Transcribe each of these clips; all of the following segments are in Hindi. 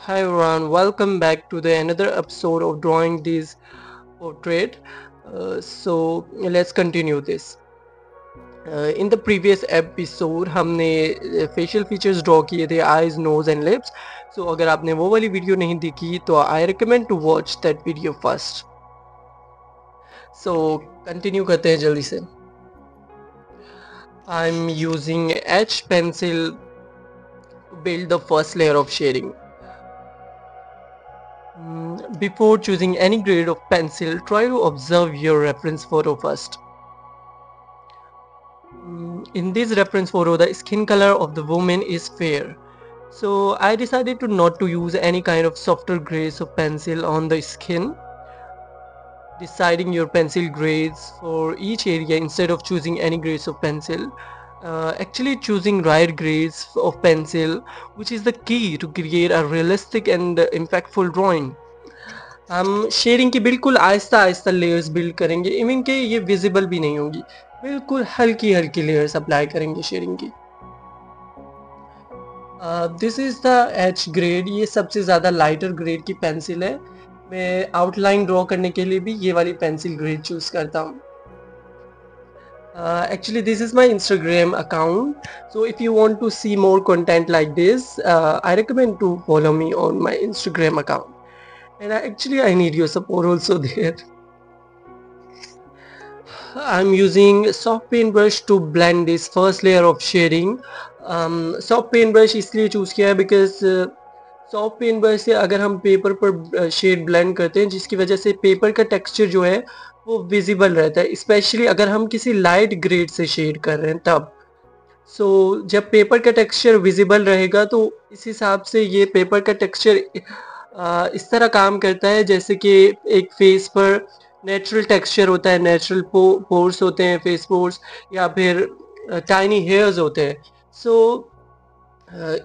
Hi everyone, welcome back to the another episode of Drawing This Portrait. So let's continue this. In the previous episode हमने facial features draw किए थे, eyes, nose and lips. So अगर आपने वो वाली वीडियो नहीं देखी तो I recommend to watch that video first. So continue करते हैं जल्दी से. I'm using H pencil to build the first layer of shading. Before choosing any grade of pencil, try to observe your reference photo first. In this reference photo, the skin color of the woman is fair. So I decided to not to use any kind of softer grades of pencil on the skin. Deciding your pencil grades for each area instead of choosing any grades of pencil. Actually choosing right grades of pencil, which is the key to create a realistic and impactful drawing. हम शेडिंग की बिल्कुल आहिस्ता आहिस्ता लेयर्स बिल्ड करेंगे, इवन के ये विजिबल भी नहीं होंगी, बिल्कुल हल्की हल्की लेयर्स अप्लाई करेंगे शेडिंग की. This is the H grade. ये सबसे ज़्यादा लाइटर ग्रेड की पेंसिल है. मैं आउटलाइन ड्रॉ करने के लिए भी ये वाली पेंसिल ग्रेड चूज करता हूँ. Actually this is my Instagram account, so if you want to see more content like this, I recommend to follow me on my Instagram account. And I need your support also there. I'm using soft paintbrush to blend this first layer of shading. Soft paintbrush इसलिए चूज़ किया है because सॉफ्ट पेंट ब्रश से अगर हम पेपर पर शेड ब्लेंड करते हैं, जिसकी वजह से पेपर का टेक्सचर जो है वो विजिबल रहता है, स्पेशली अगर हम किसी लाइट ग्रेड से शेड कर रहे हैं तब. सो जब पेपर का टेक्सचर विजिबल रहेगा तो इस हिसाब से ये पेपर का टेक्सचर इस तरह काम करता है जैसे कि एक फेस पर नेचुरल टेक्सचर होता है, नेचुरल पोर्स होते हैं, फेस पोर्स या फिर टाइनी हेयर्स होते हैं. सो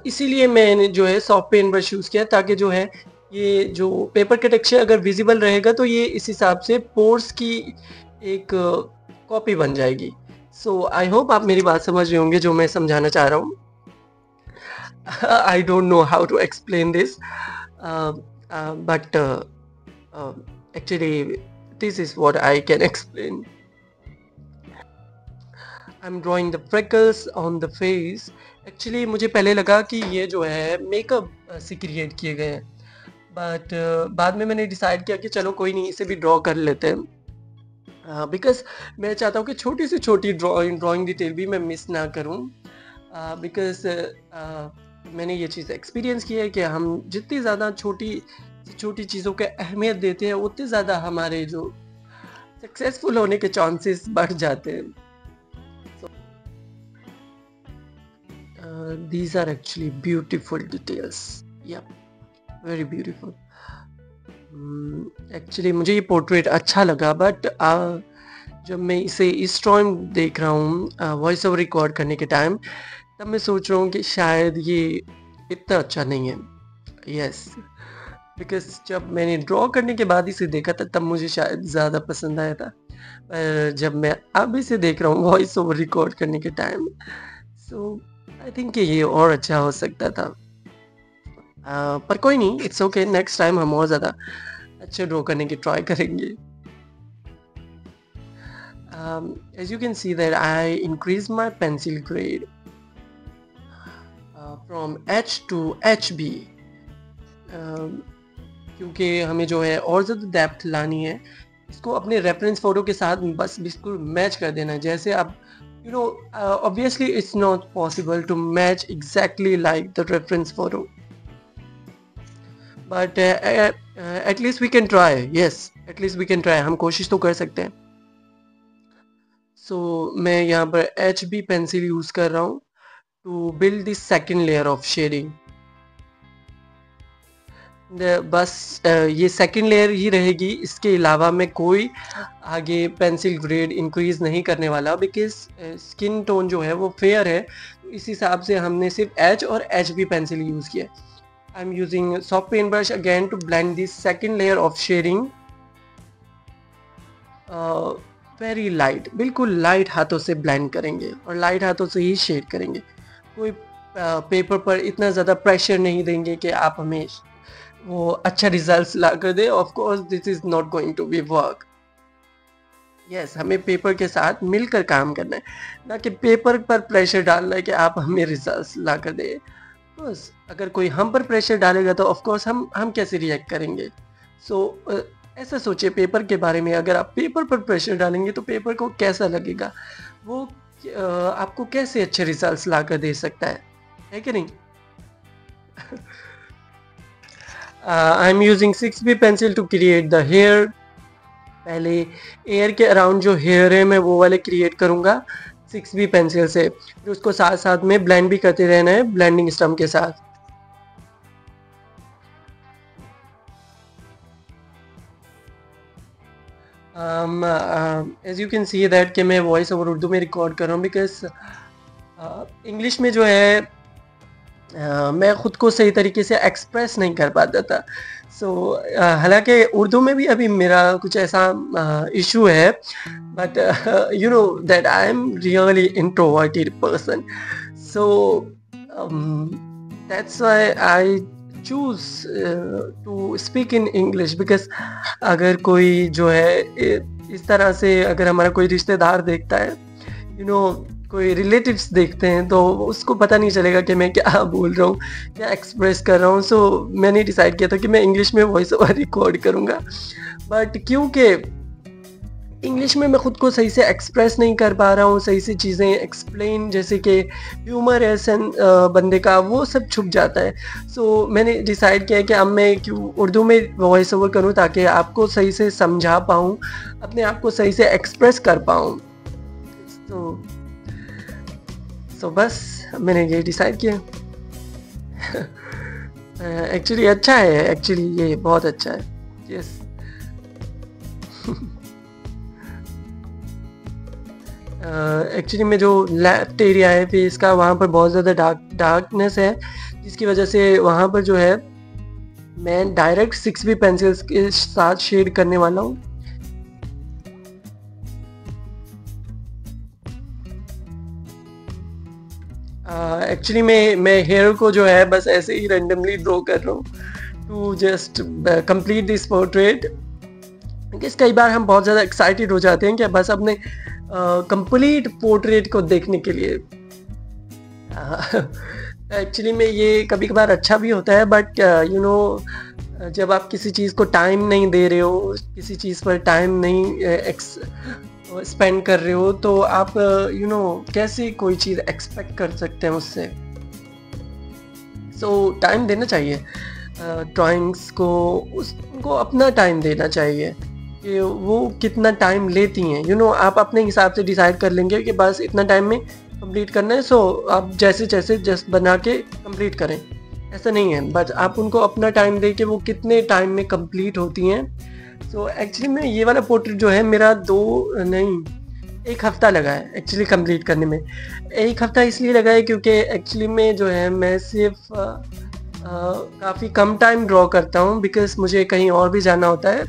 इसीलिए मैंने जो है सॉफ्ट पेन ब्रश यूज़ किया, ताकि जो है ये जो पेपर का टेक्सचर अगर विजिबल रहेगा तो ये इस हिसाब से पोर्स की एक कॉपी बन जाएगी. सो आई होप आप मेरी बात समझ रहे होंगे जो मैं समझाना चाह रहा हूँ. I don't know how to explain this, but actually this is what I can explain. I'm drawing the freckles on the face. Actually मुझे पहले लगा कि ये जो है मेकअप से क्रिएट किए गए हैं, बट बाद में मैंने डिसाइड किया कि चलो कोई नहीं, इसे भी ड्रॉ कर लेते हैं. बिकॉज मैं चाहता हूँ कि छोटी से छोटी ड्राइंग डिटेल भी मैं मिस ना करूँ. बिकॉज मैंने ये चीज़ एक्सपीरियंस की है कि हम जितनी ज़्यादा छोटी छोटी चीज़ों को अहमियत देते हैं उतने ज़्यादा हमारे जो सक्सेसफुल होने के चांसेस बढ़ जाते हैं. These are actually beautiful details. Yep, very beautiful. Actually मुझे ये पोर्ट्रेट अच्छा लगा, बट जब मैं इसे इस टाइम देख रहा हूँ वॉइस ओवर रिकॉर्ड करने के टाइम, तब मैं सोच रहा हूँ कि शायद ये इतना अच्छा नहीं है. यस, बिकॉज जब मैंने ड्रॉ करने के बाद इसे देखा था तब मुझे शायद ज़्यादा पसंद आया था, पर जब मैं अब इसे देख रहा हूँ वॉइस ओवर रिकॉर्ड करने के टाइम, सो आई थिंक ये और अच्छा हो सकता था. पर कोई नहीं, इट्स ओके. नेक्स्ट टाइम हम और ज़्यादा अच्छे ड्रॉ करने की ट्राई करेंगे. As you can see that I increased my pencil grade from H to HB, क्योंकि हमें जो है और ज़्यादा डेप्थ लानी है. इसको अपने रेफरेंस फ़ोटो के साथ बस बिल्कुल मैच कर देना है. जैसे आप obviously it's not possible to match exactly like the reference photo, but at least we can try. Yes, at least we can try. हम कोशिश तो कर सकते हैं. So मैं यहाँ पर HB पेंसिल यूज़ कर रहा हूँ to build this second layer of shading. बस ये सेकंड लेयर ही रहेगी, इसके अलावा मैं कोई आगे पेंसिल ग्रेड इंक्रीज नहीं करने वाला, बिकॉज स्किन टोन जो है वो फेयर है, तो इस हिसाब से हमने सिर्फ एच और एच बी पेंसिल यूज़ किया. I am using soft paint brush again to blend this second layer of shading. Very light, बिल्कुल लाइट हाथों से ब्लेंड करेंगे और लाइट हाथों से ही शेड करेंगे. कोई पेपर पर इतना ज़्यादा प्रेशर नहीं देंगे कि आप हमें वो अच्छा रिजल्ट्स ला कर दे, of course this is not going to be work. Yes, हमें पेपर के साथ मिलकर काम करना है, ना कि पेपर पर प्रेशर डालना है कि आप हमें रिजल्ट्स ला कर दे। बस अगर कोई हम पर प्रेशर डालेगा तो ऑफ कोर्स हम कैसे रिएक्ट करेंगे। सो ऐसा सोचिए पेपर के बारे में, अगर आप पेपर पर प्रेशर डालेंगे तो पेपर को कैसा लगेगा, वो आपको कैसे अच्छे रिजल्ट्स ला कर दे सकता है कि नहीं। I am using 6B pencil to create the hair. पहले एयर के अराउंड जो हेयर है मैं वो वाले क्रिएट करूँगा 6B पेंसिल से, फिर उसको साथ साथ में ब्लेंड भी करते रहना है ब्लेंडिंग स्टम्प के साथ। As you can see that कि मैं वॉइस ओवर उर्दू में रिकॉर्ड कर रहा हूँ, बिकॉज इंग्लिश में जो है मैं ख़ुद को सही तरीके से एक्सप्रेस नहीं कर पाता था। सो हालांकि उर्दू में भी अभी मेरा कुछ ऐसा इशू है, but you know that I am really introverted person, so that's why I choose to speak in English. Because अगर कोई जो है इस तरह से अगर हमारा कोई रिश्तेदार देखता है, यू नो कोई रिलेटिव्स देखते हैं, तो उसको पता नहीं चलेगा कि मैं क्या बोल रहा हूँ, क्या एक्सप्रेस कर रहा हूँ। सो मैंने डिसाइड किया था कि मैं इंग्लिश में वॉइस ओवर रिकॉर्ड करूँगा, बट क्योंकि इंग्लिश में मैं खुद को सही से एक्सप्रेस नहीं कर पा रहा हूँ, सही से चीज़ें एक्सप्लेन, जैसे कि ह्यूमर है बंदे का वो सब छुप जाता है। सो मैंने डिसाइड किया कि अब मैं क्यों उर्दू में वॉइस ओवर करूँ ताकि आपको सही से समझा पाऊँ, अपने आप को सही से एक्सप्रेस कर पाऊँ। तो बस मैंने ये डिसाइड किया। एक्चुअली अच्छा है, एक्चुअली ये बहुत अच्छा है। यस एक्चुअली में जो लेफ्ट एरिया है फेस का, वहाँ पर बहुत ज़्यादा डार्कनेस है, जिसकी वजह से वहाँ पर जो है मैं डायरेक्ट 6B पेंसिल्स के साथ शेड करने वाला हूँ। एक्चुअली मैं हेयर को जो है बस ऐसे ही रेंडमली ड्रॉ कर रहा हूँ to just complete this portrait. कई बार हम बहुत ज़्यादा एक्साइटेड हो जाते हैं कि बस अपने कंप्लीट पोर्ट्रेट को देखने के लिए। एक्चुअली में ये कभी कभार अच्छा भी होता है, बट यू नो जब आप किसी चीज़ को टाइम नहीं दे रहे हो, किसी चीज़ पर टाइम नहीं स्पेंड कर रहे हो, तो आप यू नो कैसे कोई चीज़ एक्सपेक्ट कर सकते हैं उससे। सो टाइम देना चाहिए ड्राइंग्स को, उसको अपना टाइम देना चाहिए कि वो कितना टाइम लेती हैं। यू नो आप अपने हिसाब से डिसाइड कर लेंगे कि बस इतना टाइम में कंप्लीट करना है, सो आप जैसे जैसे जस्ट बना के कंप्लीट करें, ऐसा नहीं है। बट आप उनको अपना टाइम दें कि वो कितने टाइम में कंप्लीट होती हैं। सो एक्चुअली में ये वाला पोर्ट्रेट जो है मेरा 1 हफ़्ता लगा है एक्चुअली कंप्लीट करने में। 1 हफ़्ता इसलिए लगा है क्योंकि एक्चुअली में जो है मैं सिर्फ काफ़ी कम टाइम ड्रॉ करता हूँ, बिकॉज मुझे कहीं और भी जाना होता है।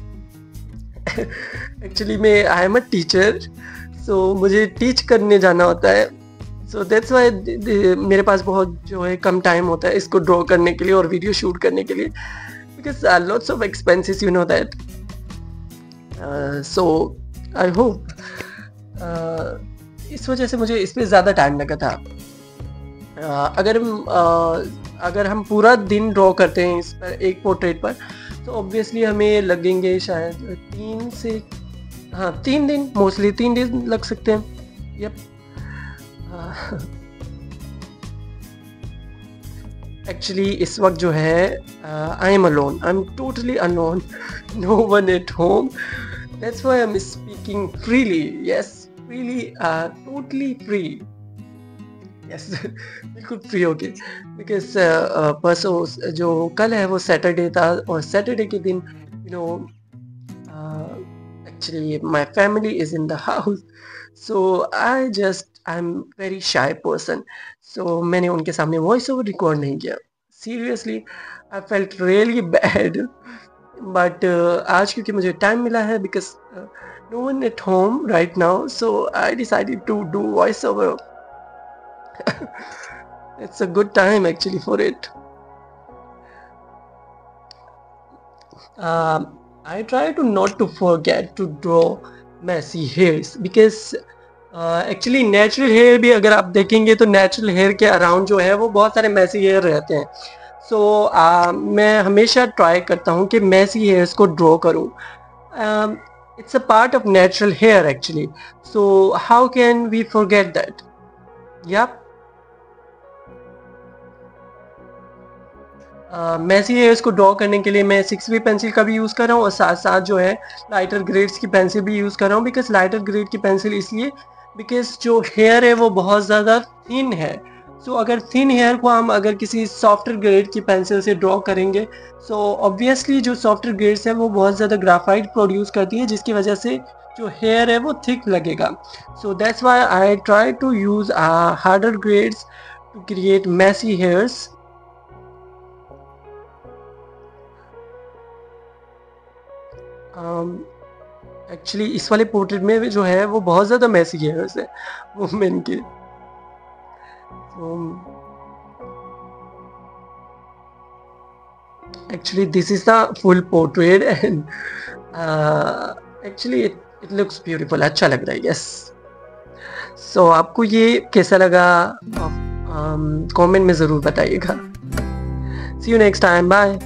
एक्चुअली में आई एम अ टीचर, सो मुझे टीच करने जाना होता है। सो दैट्स वाई मेरे पास बहुत जो है कम टाइम होता है इसको ड्रॉ करने के लिए और वीडियो शूट करने के लिए, because lots of expenses, you know that. So I hope इस वजह से मुझे इस पर ज़्यादा टाइम लगा था। अगर हम पूरा दिन ड्रॉ करते हैं इस पर, एक पोर्ट्रेट पर, तो ऑब्वियसली हमें लगेंगे शायद 3 दिन, मोस्टली 3 दिन लग सकते हैं। यप एक्चुअली इस वक्त जो है I am alone, I am totally alone, no one at home, that's why I am speaking freely. Yes, freely, totally free. Yes बिल्कुल फ्री होके, बिकॉज परसों जो कल है वो सैटरडे था, और सैटरडे के दिन you know actually my family is in the house, so I am very shy person, so मैंने उनके सामने वॉइस ओवर रिकॉर्ड नहीं किया। Seriously I felt really bad, but आज क्योंकि मुझे टाइम मिला है, because no one at home right now, so I decided to do voice over. It's a good time actually for it. I try to not to forget to draw messy hairs because actually natural hair भी अगर आप देखेंगे तो नेचुरल हेयर के अराउंड जो है वो बहुत सारे मैसी हेयर रहते हैं. सो मैं हमेशा ट्राई करता हूँ कि मैसी हेयर्स को ड्रॉ करूँ. It's a part of natural hair actually. So how can we forget that? या मैसी हेयर्स को ड्रॉ करने के लिए मैं 6B पेंसिल का भी यूज़ कर रहा हूँ और साथ साथ जो है लाइटर ग्रेड्स की पेंसिल भी यूज़ कर रहा हूँ. बिकॉज लाइटर ग्रेड की पेंसिल इसलिए बिकॉज जो हेयर है वो बहुत ज़्यादा थिन है. सो अगर थिन हेयर को हम अगर किसी सॉफ्टर ग्रेड की पेंसिल से ड्रॉ करेंगे सो ऑब्वियसली जो सॉफ्टर ग्रेड्स है वो बहुत ज़्यादा ग्राफाइट प्रोड्यूस करती है जिसकी वजह से जो हेयर है वो थिक लगेगा. So that's why I try to use harder grades to create messy hairs. Actually इस वाले पोर्ट्रेट में भी जो है वो बहुत ज़्यादा मैसी है वैसे वुमेन के. Actually this is the full portrait and actually it looks beautiful. अच्छा लग रहा है. यस. सो आपको ये कैसा लगा कमेंट में ज़रूर बताइएगा. सी यू नेक्स्ट टाइम. बाय.